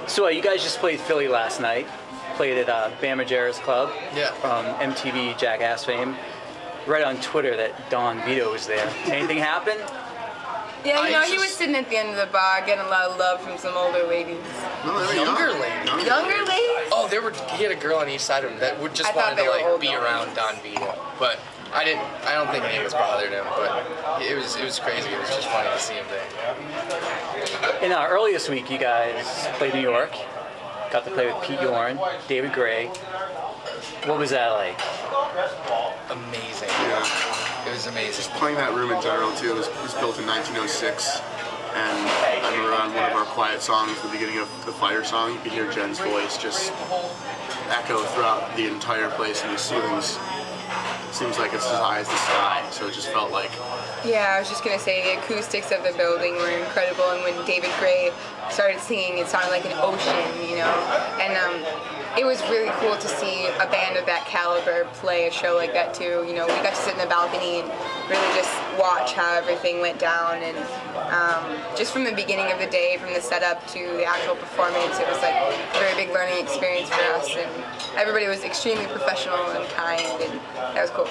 So you guys just played Philly last night. Played at Bam Margera's Club. Yeah. From MTV Jackass fame. Read on Twitter that Don Vito was there. Anything happen? Yeah, you know, he was sitting at the end of the bar getting a lot of love from some older ladies. No, younger ladies. Younger ladies? Oh, he had a girl on each side of him that would just wanted to like be around Don Vito. But I don't think any of us bothered him, but it was crazy. It was just funny to see him there. In early this week, you guys played New York. Got to play with Pete Yorn, David Gray. What was that like? Amazing. Yeah. It was amazing. Just playing that room in general too. It was built in 1906, and I remember on one of our quiet songs, the beginning of the Fire song, you could hear Jen's voice just echo throughout the entire place, and the ceilings. It seems like it's as high as the sky, so it just felt like. Yeah, I was just gonna say the acoustics of the building were incredible, and when David Gray started singing, it sounded like an ocean, you know. And it was really cool to see a band of that caliber play a show like that too. You know, we got to sit in the balcony and really just watch how everything went down, and just from the beginning of the day, from the setup to the actual performance, it was like a very big learning experience for us, and everybody was extremely professional and kind, and that was cool.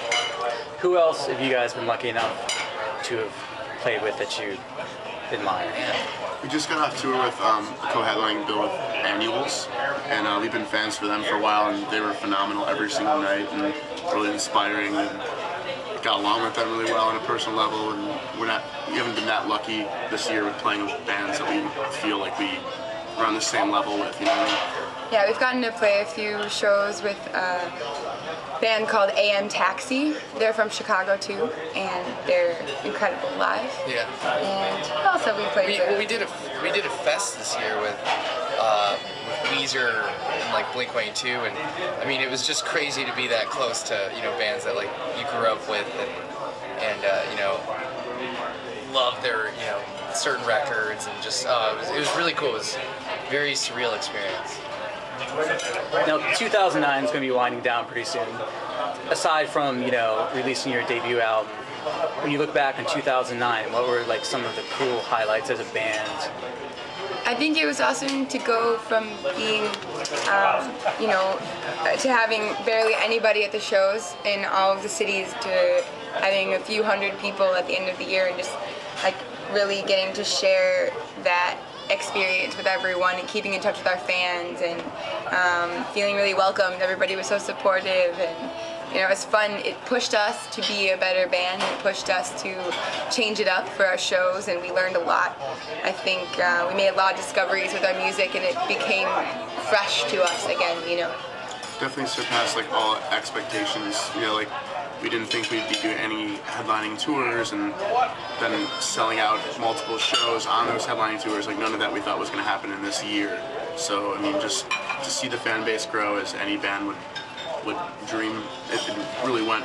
Who else have you guys been lucky enough to have played with that you admire? We just got off tour with a co-headlining bill with Annuals, and we've been fans for them for a while, and they were phenomenal every single night and really inspiring, and got along with them really well on a personal level, and we haven't been that lucky this year with playing with bands that we feel like we are on the same level with, you know what I mean? Yeah, we've gotten to play a few shows with a band called AM Taxi. They're from Chicago too, and they're incredible live. Yeah. And what else have we played with? We did a fest this year with Weezer and like Blink-182, and I mean it was just crazy to be that close to, you know, bands that like you grew up with and you know, love their, you know, certain records, and just it was really cool. It was a very surreal experience. Now, 2009 is going to be winding down pretty soon. Aside from, you know, releasing your debut album, when you look back on 2009, what were like some of the cool highlights as a band? I think it was awesome to go from being, you know, to having barely anybody at the shows in all of the cities to having a few hundred people at the end of the year, and just like really getting to share that experience with everyone and keeping in touch with our fans, and feeling really welcomed. Everybody was so supportive, and you know, it was fun. It pushed us to be a better band. It pushed us to change it up for our shows, and we learned a lot. I think we made a lot of discoveries with our music, and it became fresh to us again, you know. Definitely surpassed like all expectations. You know, like we didn't think we'd be doing any headlining tours, and then selling out multiple shows on those headlining tours. Like none of that we thought was going to happen in this year. So I mean, just to see the fan base grow as any band would dream, it really went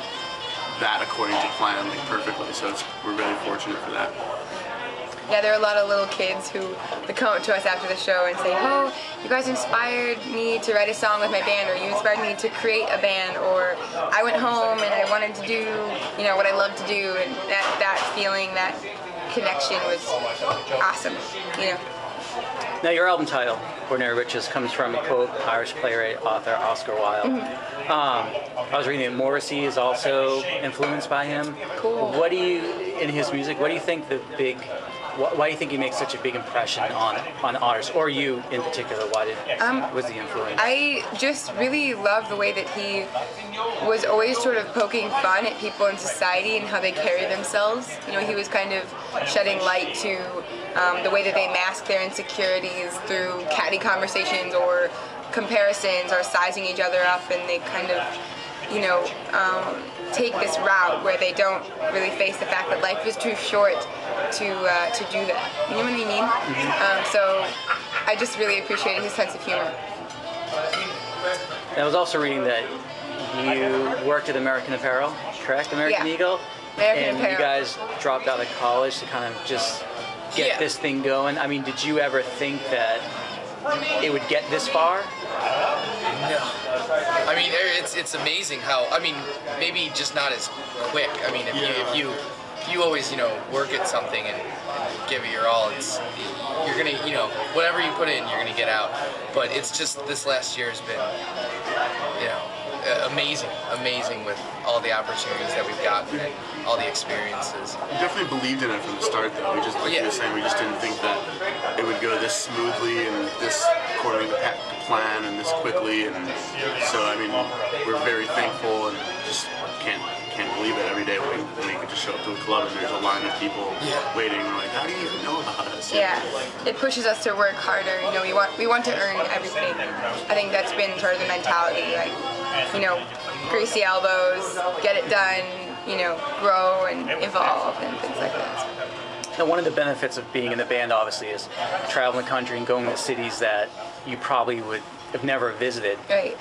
that according to plan, like perfectly. So we're really fortunate for that. Yeah, there are a lot of little kids who come up to us after the show and say, "Oh, you guys inspired me to write a song with my band," or "You inspired me to create a band," or "I went home and I wanted to do, you know, what I love to do," and that feeling, that connection was awesome, you know. Now, your album title, Ordinary Riches, comes from, quote, Irish playwright, author Oscar Wilde. I was reading that Morrissey is also influenced by him. Cool. What do you, in his music, what do you think why do you think he makes such a big impression on artists, or you in particular? Why was the influence? I just really love the way that he was always sort of poking fun at people in society and how they carry themselves. You know, he was kind of shedding light to the way that they mask their insecurities through catty conversations or comparisons or sizing each other up, and they kind of, you know, take this route where they don't really face the fact that life is too short to do that. You know what I mean? So I just really appreciated his sense of humor. I was also reading that you worked at American Apparel, correct? American Eagle? American Apparel. You guys dropped out of college to kind of just get this thing going. I mean, did you ever think that it would get this far? No. I mean, it's amazing how, I mean, maybe just not as quick. I mean, if you you always, you know, work at something and give it your all. You're gonna, you know, whatever you put in, you're gonna get out. But it's just this last year has been, you know, amazing with all the opportunities that we've gotten and all the experiences. We definitely believed in it from the start, though. We just, like you were saying, we just didn't think that it would go this smoothly and this according to plan and this quickly. And so, I mean, we're very thankful and just can't believe it every day when we could just show up to a club and there's a line of people waiting. We're like, how do you even know about us? Yeah, it pushes us to work harder. You know, we want to earn everything. I think that's been sort of the mentality, like, you know, greasy elbows, get it done, you know, grow and evolve and things like that. Now, one of the benefits of being in the band, obviously, is traveling the country and going to cities that you probably would have never visited. Right.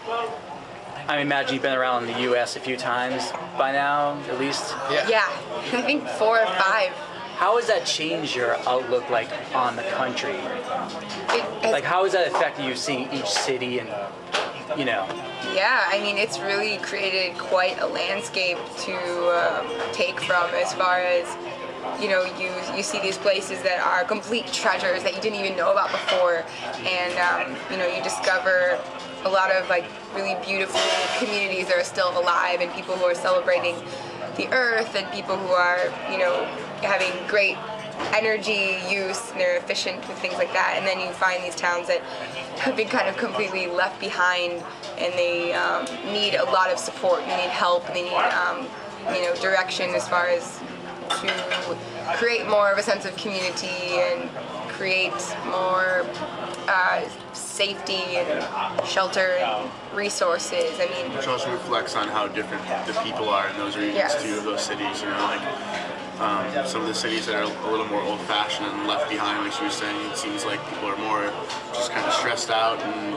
I imagine you've been around the U.S. a few times by now, at least? Yeah, I think 4 or 5. How has that changed your outlook, like, on the country? Like, how has that affected you seeing each city and, you know? Yeah, I mean, it's really created quite a landscape to take from, as far as, you know, you see these places that are complete treasures that you didn't even know about before, and you know, you discover a lot of like really beautiful communities that are still alive, and people who are celebrating the earth, and people who are, you know, having great energy use and they're efficient with things like that. And then you find these towns that have been kind of completely left behind, and they need a lot of support. They need help. They need you know, direction as far as to create more of a sense of community and create more safety and shelter and resources. I mean, which also reflects on how different the people are in those regions too, of those cities. You know, like some of the cities that are a little more old-fashioned and left behind, like she was saying, it seems like people are more just kind of stressed out and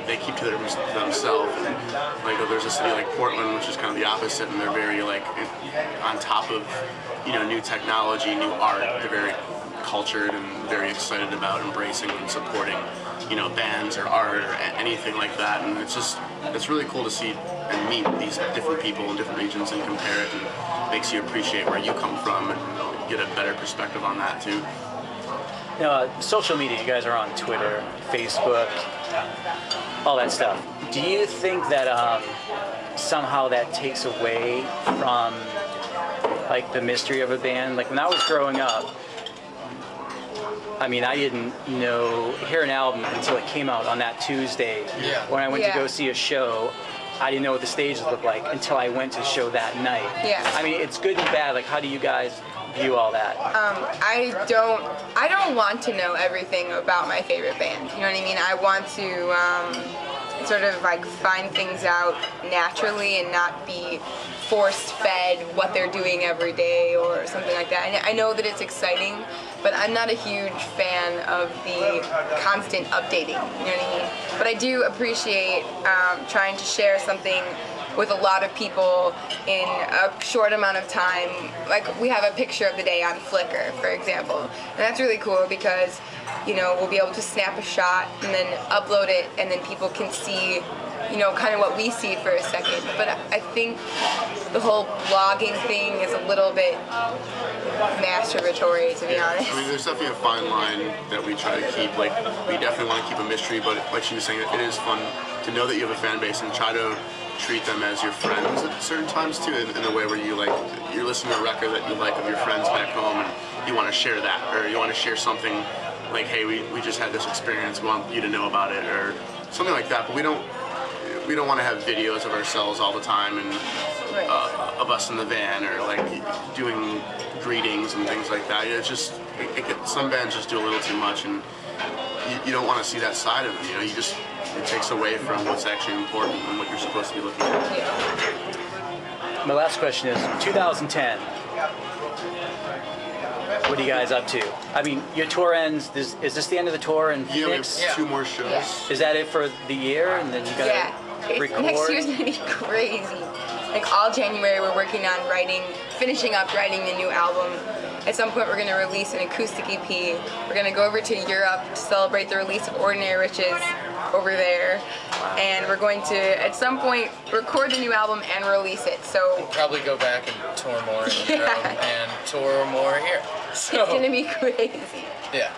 they keep to themselves. And like there's a city like Portland, which is kind of the opposite, and they're very like on top of, you know, new technology, new art. They're very cultured and very excited about embracing and supporting, you know, bands or art or anything like that. And it's really cool to see and meet these different people in different regions and compare it, and makes you appreciate where you come from and get a better perspective on that too. Now, social media, you guys are on Twitter, Facebook, all that stuff. Do you think that somehow that takes away from like the mystery of a band? Like when I was growing up, I mean, I didn't hear an album until it came out on that Tuesday. Yeah. When I went to go see a show, I didn't know what the stages looked like until I went to the show that night. Yeah. I mean, it's good and bad. Like, how do you guys view all that? I don't want to know everything about my favorite band. You know what I mean? I want to sort of like find things out naturally and not be force-fed what they're doing every day or something like that. And I know that it's exciting, but I'm not a huge fan of the constant updating, you know what I mean? But I do appreciate trying to share something with a lot of people in a short amount of time. Like we have a picture of the day on Flickr, for example, and that's really cool because, you know, we'll be able to snap a shot and then upload it, and then people can see, you know, kind of what we see for a second. But I think the whole blogging thing is a little bit masturbatory, to be honest. I mean, there's definitely a fine line that we try to keep. Like, we definitely want to keep a mystery, but like she was saying, it is fun to know that you have a fan base and try to treat them as your friends at certain times too, in a way where you like, you're listening to a record that you like of your friends back home, and you want to share that, or you want to share something like, hey, we just had this experience, we want you to know about it, or something like that. But we don't want to have videos of ourselves all the time and of us in the van, or like doing greetings and things like that. It's just some bands just do a little too much, and you don't want to see that side of them. You know, it takes away from what's actually important and what you're supposed to be looking at. Yeah. My last question is 2010. What are you guys up to? I mean, your tour ends. Is this the end of the tour in Phoenix? We have 2 more shows. Is that it for the year? And then you gotta record? Next year's gonna be crazy. like all January we're working on finishing up writing the new album. At some point we're going to release an acoustic EP. We're going to go over to Europe to celebrate the release of Ordinary Riches over there. And we're going to, at some point, record the new album and release it. So probably go back and tour more in Europe and tour more here. So it's going to be crazy. yeah.